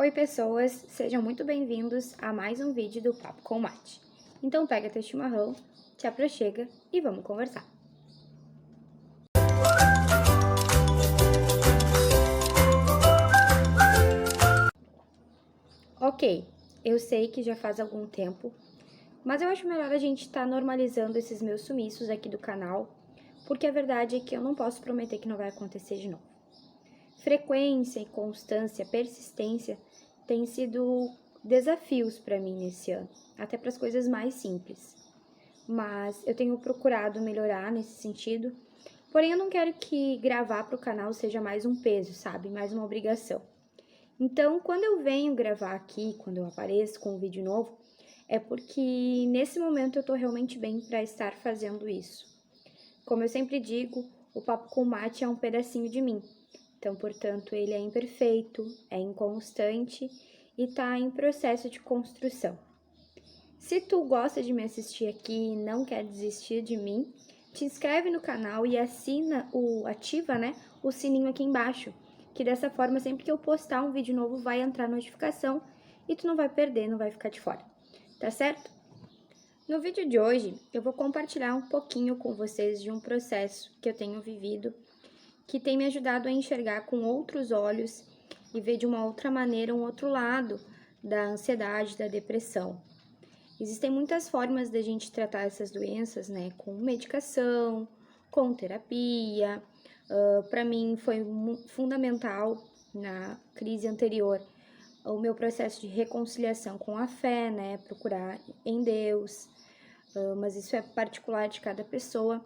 Oi pessoas, sejam muito bem-vindos a mais um vídeo do Papo com Mate. Então pega teu chimarrão, te aproxega e vamos conversar. Ok, eu sei que já faz algum tempo, mas eu acho melhor a gente estar normalizando esses meus sumiços aqui do canal, porque a verdade é que eu não posso prometer que não vai acontecer de novo. Frequência, constância, persistência têm sido desafios para mim nesse ano, até para as coisas mais simples. Mas eu tenho procurado melhorar nesse sentido, porém eu não quero que gravar para o canal seja mais um peso, sabe? Mais uma obrigação. Então, quando eu venho gravar aqui, quando eu apareço com um vídeo novo, é porque nesse momento eu tô realmente bem para estar fazendo isso. Como eu sempre digo, o Papo com Mate é um pedacinho de mim. Então, portanto, ele é imperfeito, é inconstante e está em processo de construção. Se tu gosta de me assistir aqui e não quer desistir de mim, te inscreve no canal e ativa, o sininho aqui embaixo, que dessa forma sempre que eu postar um vídeo novo vai entrar notificação e tu não vai perder, não vai ficar de fora. Tá certo? No vídeo de hoje, eu vou compartilhar um pouquinho com vocês de um processo que eu tenho vivido, que tem me ajudado a enxergar com outros olhos e ver de uma outra maneira um outro lado da ansiedade, da depressão. Existem muitas formas da gente tratar essas doenças, né? Com medicação, com terapia. Para mim foi fundamental na crise anterior o meu processo de reconciliação com a fé, né? Procurar em Deus, mas isso é particular de cada pessoa.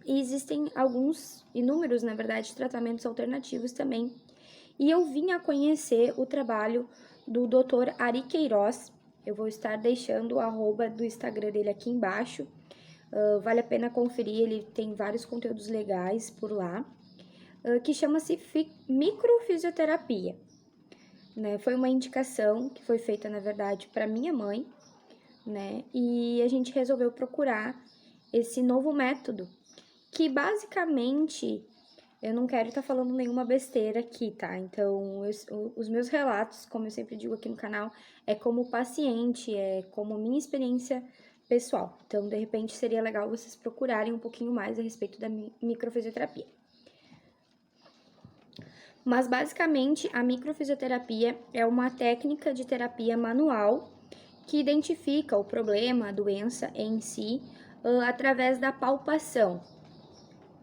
E existem inúmeros, na verdade, tratamentos alternativos também. E eu vim a conhecer o trabalho do Dr. Ari Queiroz. Eu vou estar deixando o arroba do Instagram dele aqui embaixo. Vale a pena conferir, ele tem vários conteúdos legais por lá, que chama-se microfisioterapia. Né? Foi uma indicação que foi feita, na verdade, para minha mãe, né? E a gente resolveu procurar esse novo método, que basicamente, eu não quero estar falando nenhuma besteira aqui, tá? Então, os meus relatos, como eu sempre digo aqui no canal, é como paciente, é como minha experiência pessoal. Então, de repente, seria legal vocês procurarem um pouquinho mais a respeito da microfisioterapia. Mas, basicamente, a microfisioterapia é uma técnica de terapia manual que identifica o problema, a doença em si, através da palpação.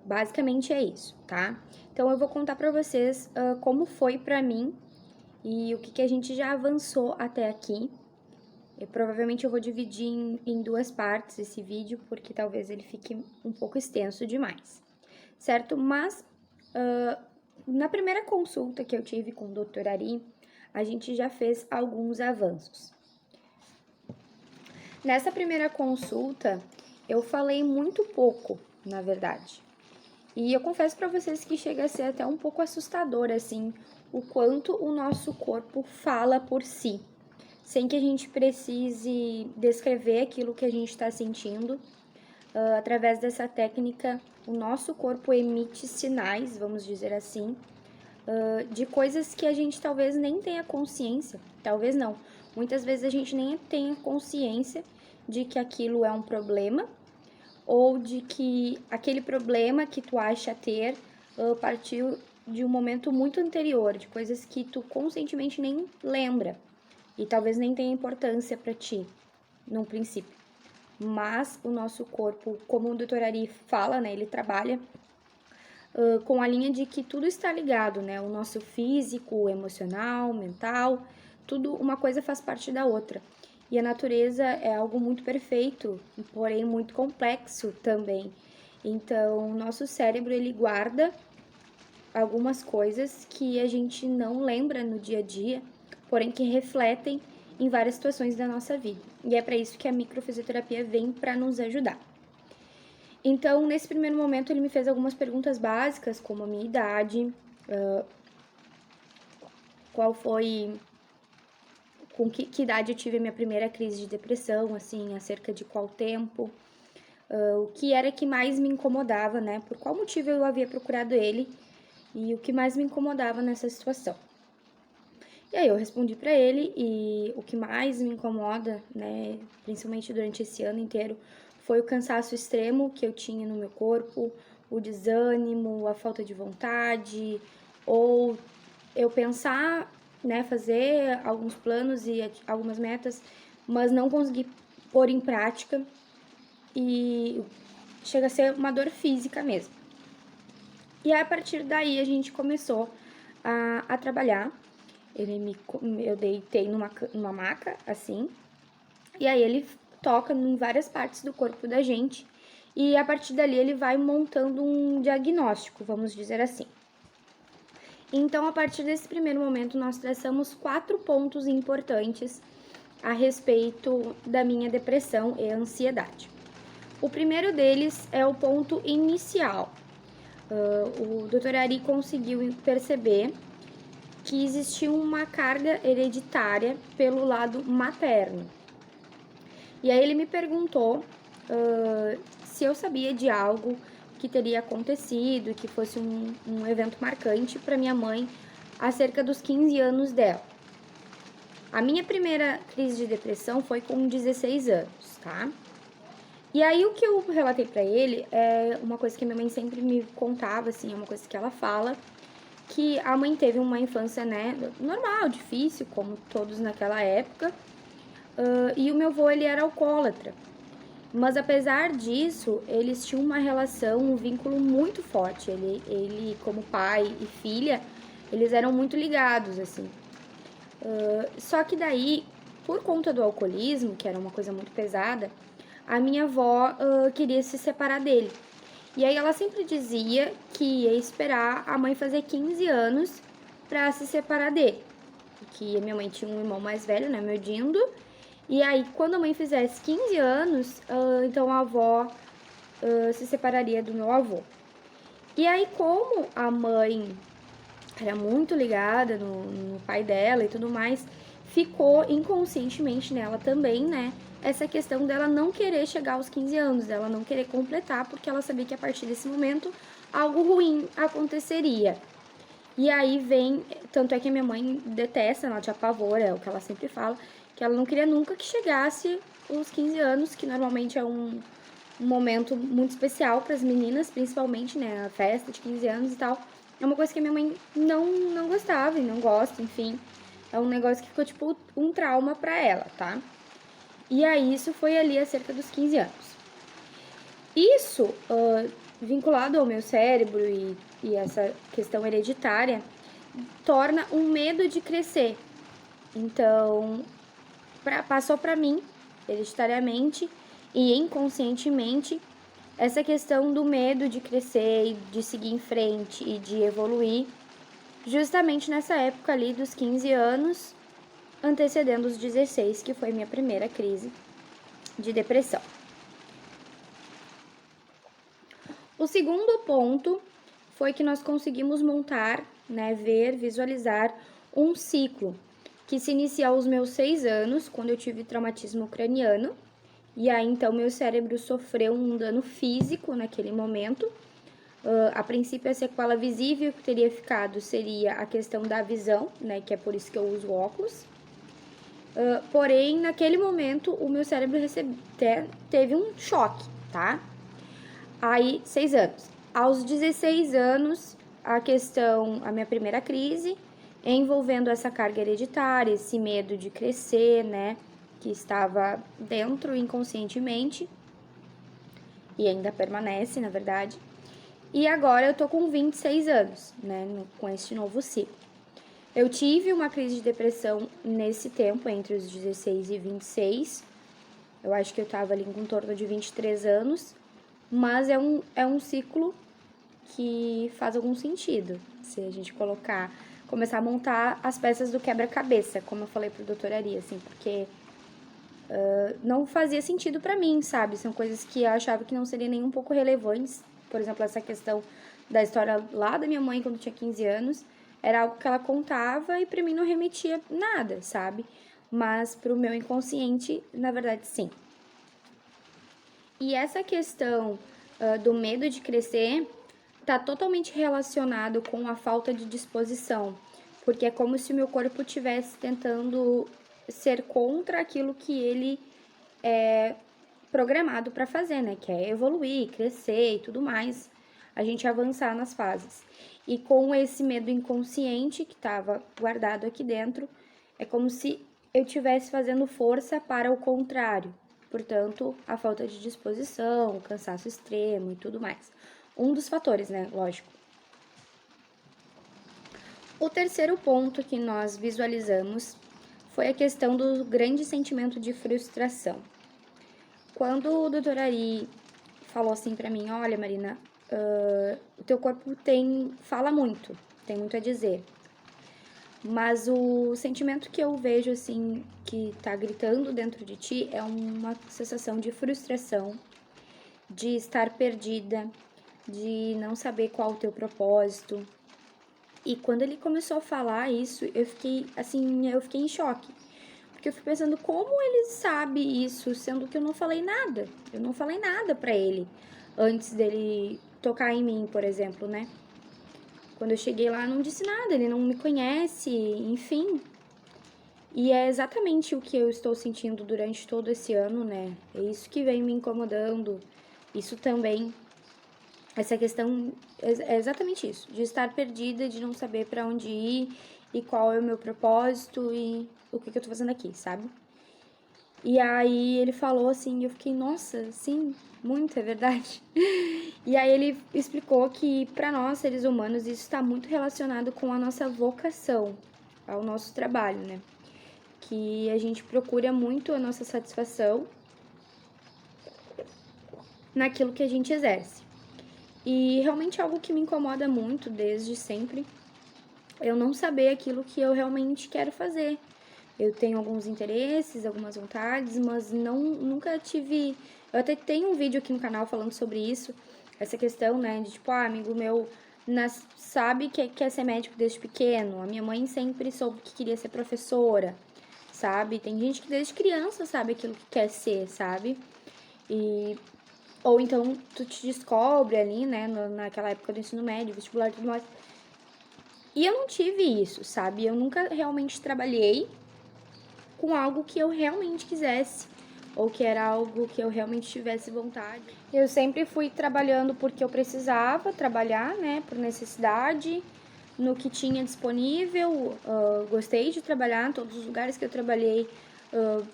Basicamente é isso, tá? Então eu vou contar pra vocês como foi pra mim e o que a gente já avançou até aqui. Provavelmente eu vou dividir em duas partes esse vídeo, porque talvez ele fique um pouco extenso demais, certo? Mas na primeira consulta que eu tive com o Dr. Ari, a gente já fez alguns avanços. Nessa primeira consulta, eu falei muito pouco, na verdade. E eu confesso para vocês que chega a ser até um pouco assustador, assim, o quanto o nosso corpo fala por si, sem que a gente precise descrever aquilo que a gente está sentindo. Através dessa técnica, o nosso corpo emite sinais, vamos dizer assim, de coisas que a gente talvez nem tenha consciência, talvez não. Muitas vezes a gente nem tenha consciência de que aquilo é um problema, ou de que aquele problema que tu acha ter partiu de um momento muito anterior, de coisas que tu conscientemente nem lembra e talvez nem tenha importância para ti, num princípio. Mas o nosso corpo, como o Dr. Ari fala, né, ele trabalha com a linha de que tudo está ligado, né, o nosso físico, o emocional, mental, tudo, uma coisa faz parte da outra. E a natureza é algo muito perfeito, porém muito complexo também. Então, o nosso cérebro, ele guarda algumas coisas que a gente não lembra no dia a dia, porém que refletem em várias situações da nossa vida. E é para isso que a microfisioterapia vem para nos ajudar. Então, nesse primeiro momento, ele me fez algumas perguntas básicas, como a minha idade, qual foi... com que idade eu tive a minha primeira crise de depressão, assim, há cerca de qual tempo, o que era que mais me incomodava, né? Por qual motivo eu havia procurado ele e o que mais me incomodava nessa situação. E aí eu respondi pra ele, e o que mais me incomoda, né, principalmente durante esse ano inteiro, foi o cansaço extremo que eu tinha no meu corpo, o desânimo, a falta de vontade, ou eu pensar, né, fazer alguns planos e algumas metas, mas não conseguir pôr em prática, e chega a ser uma dor física mesmo. E aí, a partir daí a gente começou a trabalhar. Eu deitei numa maca, assim, e aí ele toca em várias partes do corpo da gente, e a partir dali ele vai montando um diagnóstico, vamos dizer assim. Então, a partir desse primeiro momento, nós traçamos 4 pontos importantes a respeito da minha depressão e ansiedade. O primeiro deles é o ponto inicial. O Dr. Ari conseguiu perceber que existia uma carga hereditária pelo lado materno. E aí ele me perguntou se eu sabia de algo que teria acontecido, que fosse um evento marcante para minha mãe acerca dos 15 anos dela. A minha primeira crise de depressão foi com 16 anos, tá? E aí o que eu relatei pra ele é uma coisa que minha mãe sempre me contava, assim, é uma coisa que ela fala, que a mãe teve uma infância, né, normal, difícil, como todos naquela época, e o meu avô, ele era alcoólatra. Mas apesar disso, eles tinham uma relação, um vínculo muito forte. Ele como pai e filha, eles eram muito ligados, assim. Só que daí, por conta do alcoolismo, que era uma coisa muito pesada, a minha avó queria se separar dele. E aí ela sempre dizia que ia esperar a mãe fazer 15 anos pra se separar dele. Porque a minha mãe tinha um irmão mais velho, né, meu Dindo. E aí, quando a mãe fizesse 15 anos, então a avó se separaria do meu avô. E aí, como a mãe era muito ligada no pai dela e tudo mais, ficou inconscientemente nela também, né? Essa questão dela não querer chegar aos 15 anos, dela não querer completar, porque ela sabia que a partir desse momento algo ruim aconteceria. E aí vem, tanto é que a minha mãe detesta, ela te apavora, é o que ela sempre fala, que ela não queria nunca que chegasse os 15 anos, que normalmente é um momento muito especial para as meninas, principalmente, né, a festa de 15 anos e tal. É uma coisa que a minha mãe não gostava e não gosta, enfim. É um negócio que ficou tipo um trauma pra ela, tá? E aí isso foi ali a cerca dos 15 anos. Isso, vinculado ao meu cérebro e essa questão hereditária, torna um medo de crescer. Então, passou para mim, hereditariamente e inconscientemente, essa questão do medo de crescer e de seguir em frente e de evoluir, justamente nessa época ali dos 15 anos, antecedendo os 16, que foi minha primeira crise de depressão. O segundo ponto foi que nós conseguimos montar, né, visualizar um ciclo que se inicia aos meus 6 anos, quando eu tive traumatismo craniano, e aí então meu cérebro sofreu um dano físico naquele momento. A princípio, a sequela visível que teria ficado seria a questão da visão, né, que é por isso que eu uso óculos. Porém, naquele momento, o meu cérebro teve um choque, tá? Aí, 6 anos. Aos 16 anos, a minha primeira crise, envolvendo essa carga hereditária, esse medo de crescer, né, que estava dentro inconscientemente, e ainda permanece, na verdade. E agora eu tô com 26 anos, né, com este novo ciclo. Eu tive uma crise de depressão nesse tempo, entre os 16 e 26. Eu acho que eu tava ali em torno de 23 anos. Mas é um ciclo que faz algum sentido, se a gente começar a montar as peças do quebra-cabeça, como eu falei pro Dr. Ari, assim, porque não fazia sentido pra mim, sabe? São coisas que eu achava que não seriam nem um pouco relevantes. Por exemplo, essa questão da história lá da minha mãe quando tinha 15 anos, era algo que ela contava e pra mim não remetia nada, sabe? Mas pro meu inconsciente, na verdade, sim. E essa questão do medo de crescer está totalmente relacionado com a falta de disposição, porque é como se o meu corpo estivesse tentando ser contra aquilo que ele é programado para fazer, né? Que é evoluir, crescer e tudo mais, a gente avançar nas fases. E com esse medo inconsciente que estava guardado aqui dentro, é como se eu estivesse fazendo força para o contrário. Portanto, a falta de disposição, o cansaço extremo e tudo mais. Um dos fatores, né? Lógico. O terceiro ponto que nós visualizamos foi a questão do grande sentimento de frustração. Quando o Dr. Ari falou assim pra mim, olha, Marina, o teu corpo fala muito, tem muito a dizer. Mas o sentimento que eu vejo, assim, que tá gritando dentro de ti é uma sensação de frustração, de estar perdida, de não saber qual o teu propósito. E quando ele começou a falar isso, eu fiquei em choque. Porque eu fico pensando, como ele sabe isso, sendo que eu não falei nada. Eu não falei nada pra ele antes dele tocar em mim, por exemplo, né? Quando eu cheguei lá, não disse nada, ele não me conhece, enfim. E é exatamente o que eu estou sentindo durante todo esse ano, né? É isso que vem me incomodando. Isso também, essa questão, é exatamente isso, de estar perdida, de não saber pra onde ir e qual é o meu propósito e o que eu tô fazendo aqui, sabe? E aí ele falou assim, eu fiquei, nossa, sim, muito, é verdade. E aí ele explicou que para nós, seres humanos, isso está muito relacionado com a nossa vocação, ao nosso trabalho, né? Que a gente procura muito a nossa satisfação naquilo que a gente exerce. E realmente é algo que me incomoda muito desde sempre, eu não saber aquilo que eu realmente quero fazer. Eu tenho alguns interesses, algumas vontades, mas nunca tive... Eu até tenho um vídeo aqui no canal falando sobre isso, essa questão, né, de tipo, amigo meu sabe que quer ser médico desde pequeno, a minha mãe sempre soube que queria ser professora, sabe? Tem gente que desde criança sabe aquilo que quer ser, sabe? Ou então tu te descobre ali, né, naquela época do ensino médio, vestibular e tudo mais. E eu não tive isso, sabe? Eu nunca realmente trabalhei com algo que eu realmente quisesse, ou que era algo que eu realmente tivesse vontade. Eu sempre fui trabalhando porque eu precisava trabalhar, né, por necessidade, no que tinha disponível. Gostei de trabalhar, todos os lugares que eu trabalhei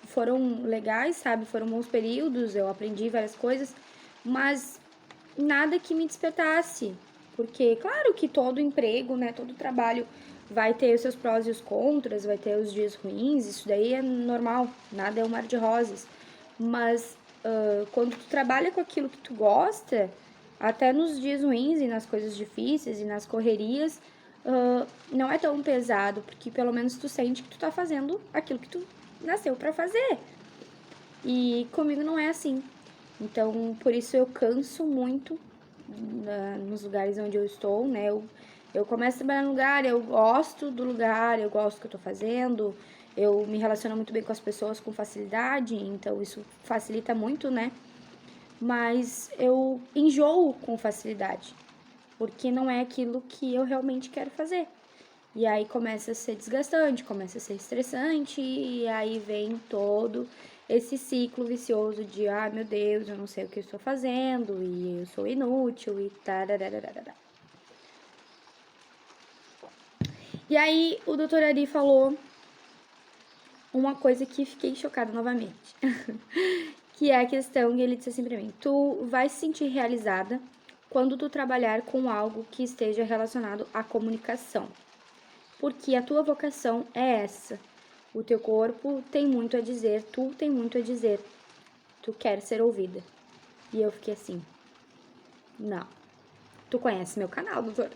foram legais, sabe, foram bons períodos, eu aprendi várias coisas, mas nada que me despertasse, porque claro que todo emprego, né, todo trabalho vai ter os seus prós e os contras, vai ter os dias ruins, isso daí é normal, nada é um mar de rosas. Mas quando tu trabalha com aquilo que tu gosta, até nos dias ruins e nas coisas difíceis e nas correrias, não é tão pesado, porque pelo menos tu sente que tu tá fazendo aquilo que tu nasceu pra fazer. E comigo não é assim. Então, por isso eu canso muito nos lugares onde eu estou, né? Eu começo a trabalhar no lugar, eu gosto do lugar, eu gosto do que eu tô fazendo, eu me relaciono muito bem com as pessoas com facilidade, então isso facilita muito, né? Mas eu enjoo com facilidade, porque não é aquilo que eu realmente quero fazer. E aí começa a ser desgastante, começa a ser estressante, e aí vem todo esse ciclo vicioso de, ah, meu Deus, eu não sei o que eu estou fazendo, e eu sou inútil, e tararararara. E aí o Dr. Ari falou uma coisa que fiquei chocada novamente, que é a questão, e ele disse assim pra mim, tu vai se sentir realizada quando tu trabalhar com algo que esteja relacionado à comunicação. Porque a tua vocação é essa. O teu corpo tem muito a dizer, tu tem muito a dizer. Tu quer ser ouvida. E eu fiquei assim, não. Tu conhece meu canal, doutor?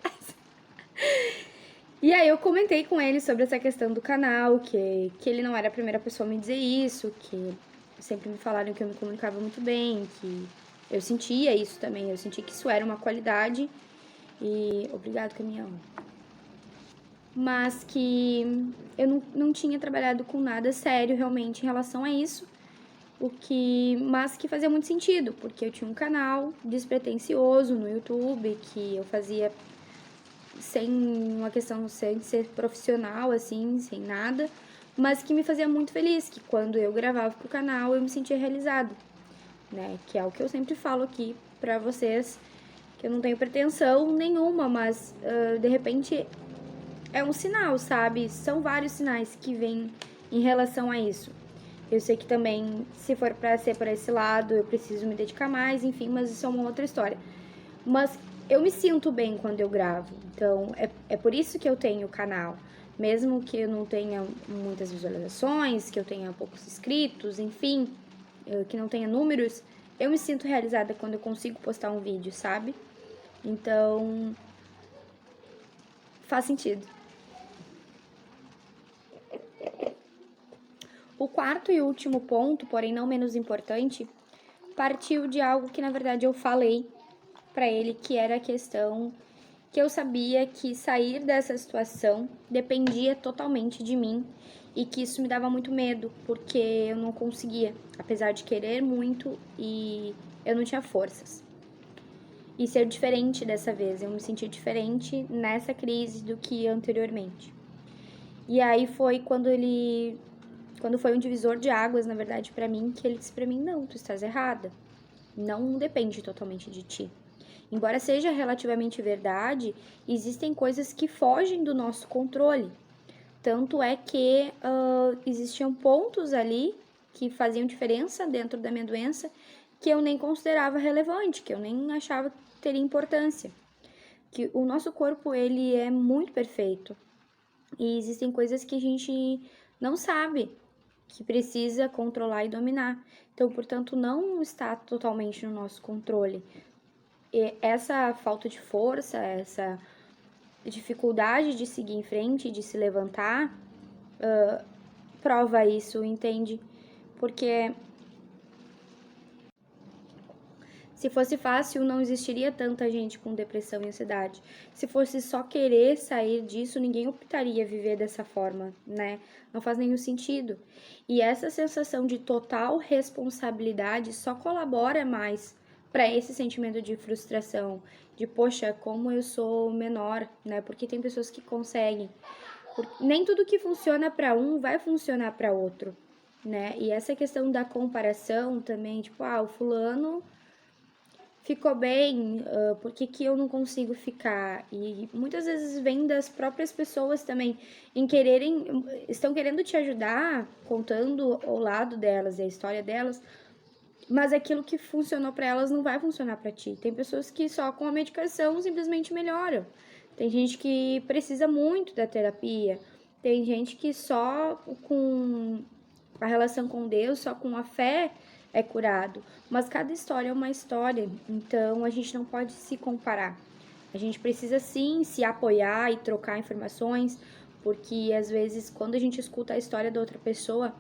E aí eu comentei com ele sobre essa questão do canal, que ele não era a primeira pessoa a me dizer isso, que sempre me falaram que eu me comunicava muito bem, que eu sentia isso também, eu senti que isso era uma qualidade. E obrigado, caminhão. Mas que eu não tinha trabalhado com nada sério realmente em relação a isso, mas que fazia muito sentido, porque eu tinha um canal despretensioso no YouTube, que eu fazia sem uma questão sem ser profissional, assim, sem nada, mas que me fazia muito feliz, que quando eu gravava pro canal eu me sentia realizada, né? Que é o que eu sempre falo aqui pra vocês, que eu não tenho pretensão nenhuma, mas de repente é um sinal, sabe? São vários sinais que vêm em relação a isso. Eu sei que também, se for pra ser por esse lado, eu preciso me dedicar mais, enfim, mas isso é uma outra história. Mas eu me sinto bem quando eu gravo, então é por isso que eu tenho o canal. Mesmo que eu não tenha muitas visualizações, que eu tenha poucos inscritos, enfim, que não tenha números, eu me sinto realizada quando eu consigo postar um vídeo, sabe? Então, faz sentido. O quarto e último ponto, porém não menos importante, partiu de algo que na verdade eu falei para ele, que era a questão que eu sabia que sair dessa situação dependia totalmente de mim e que isso me dava muito medo, porque eu não conseguia, apesar de querer muito, e eu não tinha forças. E ser diferente dessa vez, eu me senti diferente nessa crise do que anteriormente. E aí foi quando foi um divisor de águas, na verdade, para mim, que ele disse para mim: "Não, tu estás errada. Não depende totalmente de ti." Embora seja relativamente verdade, existem coisas que fogem do nosso controle. Tanto é que existiam pontos ali que faziam diferença dentro da minha doença que eu nem considerava relevante, que eu nem achava que teria importância. Que o nosso corpo, ele é muito perfeito. E existem coisas que a gente não sabe, que precisa controlar e dominar. Então, portanto, não está totalmente no nosso controle. E essa falta de força, essa dificuldade de seguir em frente, de se levantar, prova isso, entende? Porque se fosse fácil, não existiria tanta gente com depressão e ansiedade. Se fosse só querer sair disso, ninguém optaria viver dessa forma, né? Não faz nenhum sentido. E essa sensação de total responsabilidade só colabora mais para esse sentimento de frustração, de poxa, como eu sou menor, né? Porque tem pessoas que conseguem. Nem tudo que funciona para um vai funcionar para outro, né? E essa questão da comparação também, tipo, o fulano ficou bem, por que eu não consigo ficar? E muitas vezes vem das próprias pessoas também, estão querendo te ajudar, contando o lado delas e a história delas, mas aquilo que funcionou para elas não vai funcionar para ti. Tem pessoas que só com a medicação simplesmente melhoram. Tem gente que precisa muito da terapia. Tem gente que só com a relação com Deus, só com a fé é curado. Mas cada história é uma história, então a gente não pode se comparar. A gente precisa sim se apoiar e trocar informações, porque às vezes quando a gente escuta a história da outra pessoa,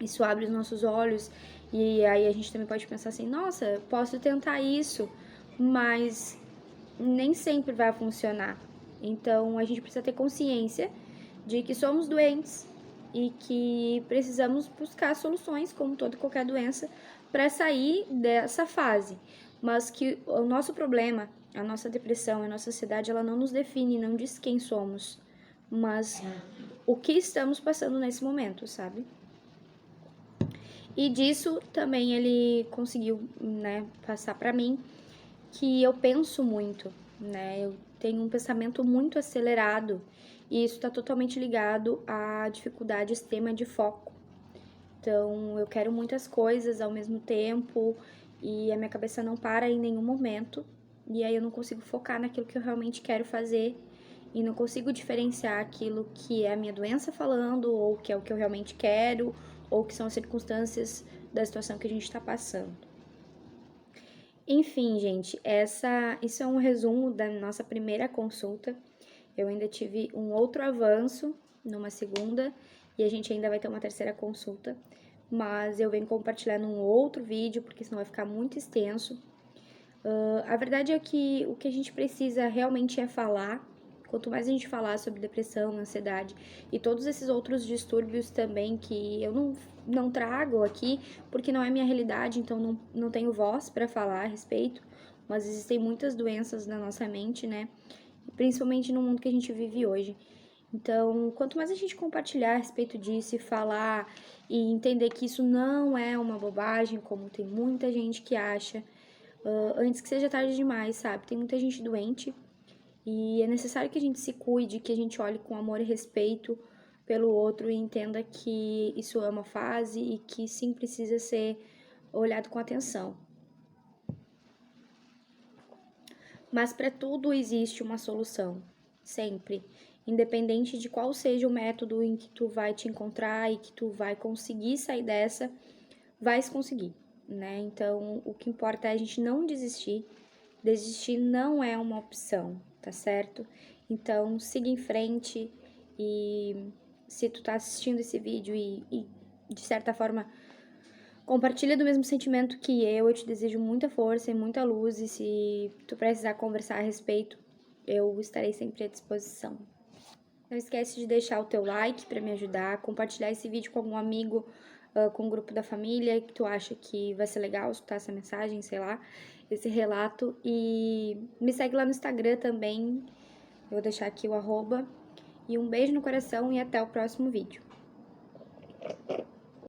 isso abre os nossos olhos e aí a gente também pode pensar assim: nossa, posso tentar isso, mas nem sempre vai funcionar. Então a gente precisa ter consciência de que somos doentes e que precisamos buscar soluções, como toda e qualquer doença, para sair dessa fase. Mas que o nosso problema, a nossa depressão, a nossa ansiedade, ela não nos define, não diz quem somos, mas o que estamos passando nesse momento, sabe? E disso também ele conseguiu, né, passar para mim que eu penso muito, né? Eu tenho um pensamento muito acelerado e isso está totalmente ligado à dificuldade extrema de foco. Então, eu quero muitas coisas ao mesmo tempo e a minha cabeça não para em nenhum momento. E aí eu não consigo focar naquilo que eu realmente quero fazer e não consigo diferenciar aquilo que é a minha doença falando ou que é o que eu realmente quero ou que são as circunstâncias da situação que a gente está passando. Enfim, gente, isso é um resumo da nossa primeira consulta. Eu ainda tive um outro avanço numa segunda e a gente ainda vai ter uma terceira consulta, mas eu venho compartilhar num outro vídeo, porque senão vai ficar muito extenso. A verdade é que o que a gente precisa realmente é falar. Quanto mais a gente falar sobre depressão, ansiedade e todos esses outros distúrbios também que eu não trago aqui, porque não é minha realidade, então não tenho voz para falar a respeito, mas existem muitas doenças na nossa mente, né? principalmente no mundo que a gente vive hoje. Então, quanto mais a gente compartilhar a respeito disso e falar e entender que isso não é uma bobagem, como tem muita gente que acha, antes que seja tarde demais, sabe? Tem muita gente doente e é necessário que a gente se cuide, que a gente olhe com amor e respeito pelo outro e entenda que isso é uma fase e que sim precisa ser olhado com atenção. Mas para tudo existe uma solução, sempre. Independente de qual seja o método em que tu vai te encontrar e que tu vai conseguir sair dessa, vai se conseguir, né? Então, o que importa é a gente não desistir. Desistir não é uma opção, tá certo? Então, siga em frente e se tu tá assistindo esse vídeo e de certa forma compartilha do mesmo sentimento que eu te desejo muita força e muita luz, e se tu precisar conversar a respeito, eu estarei sempre à disposição. Não esquece de deixar o teu like para me ajudar, compartilhar esse vídeo com algum amigo, com um grupo da família que tu acha que vai ser legal escutar essa mensagem, sei lá, esse relato, e me segue lá no Instagram também, eu vou deixar aqui o @, e um beijo no coração e até o próximo vídeo.